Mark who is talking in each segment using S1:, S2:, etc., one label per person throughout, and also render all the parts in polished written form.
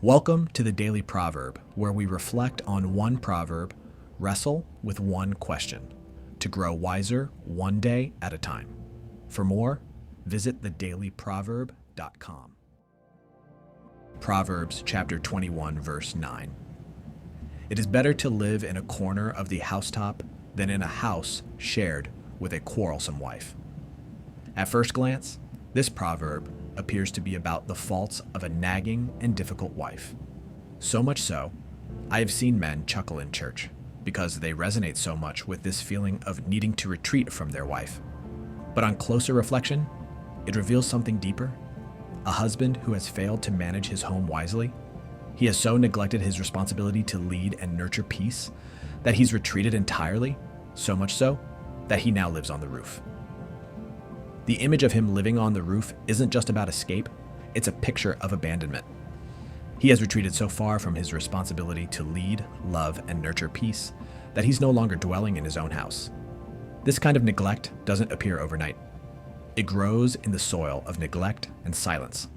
S1: Welcome to the Daily Proverb, where we reflect on one proverb, wrestle with one question, to grow wiser one day at a time. For more, visit thedailyproverb.com. Proverbs chapter 21, verse 9. It is better to live in a corner of the housetop than in a house shared with a quarrelsome wife. At first glance, this proverb appears to be about the faults of a nagging and difficult wife. So much so, I have seen men chuckle in church because they resonate so much with this feeling of needing to retreat from their wife. But on closer reflection, it reveals something deeper. A husband who has failed to manage his home wisely. He has so neglected his responsibility to lead and nurture peace that he's retreated entirely, so much so that he now lives on the roof. The image of him living on the roof isn't just about escape, it's a picture of abandonment. He has retreated so far from his responsibility to lead, love, and nurture peace that he's no longer dwelling in his own house. This kind of neglect doesn't appear overnight. It grows in the soil of neglect and silence.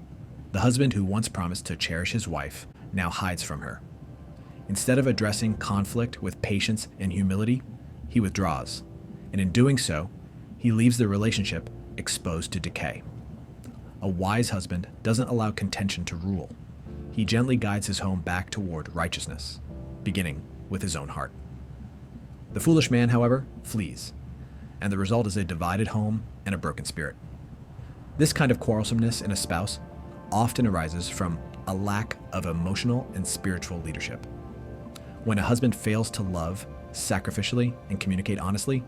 S1: The husband who once promised to cherish his wife now hides from her. Instead of addressing conflict with patience and humility, he withdraws, and in doing so, he leaves the relationship exposed to decay. A wise husband doesn't allow contention to rule. He gently guides his home back toward righteousness, beginning with his own heart. The foolish man, however, flees, and the result is a divided home and a broken spirit. This kind of quarrelsomeness in a spouse often arises from a lack of emotional and spiritual leadership. When a husband fails to love sacrificially and communicate honestly,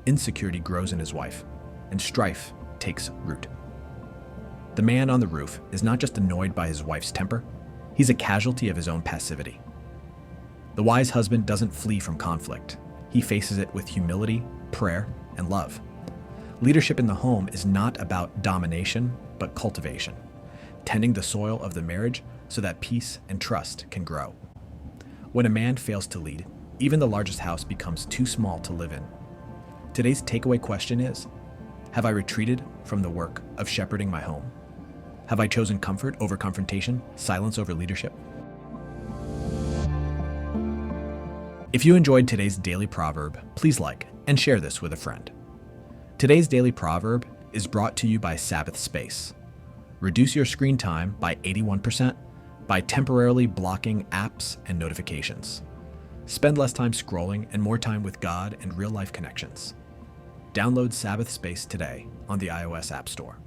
S1: insecurity grows in his wife, and strife takes root. The man on the roof is not just annoyed by his wife's temper, he's a casualty of his own passivity. The wise husband doesn't flee from conflict. He faces it with humility, prayer, and love. Leadership in the home is not about domination, but cultivation, tending the soil of the marriage so that peace and trust can grow. When a man fails to lead, even the largest house becomes too small to live in. Today's takeaway question is, have I retreated from the work of shepherding my home? Have I chosen comfort over confrontation, silence over leadership? If you enjoyed today's daily proverb, please like and share this with a friend. Today's daily proverb is brought to you by Sabbath Space. Reduce your screen time by 81% by temporarily blocking apps and notifications. Spend less time scrolling and more time with God and real-life connections. Download Sabbath Space today on the iOS App Store.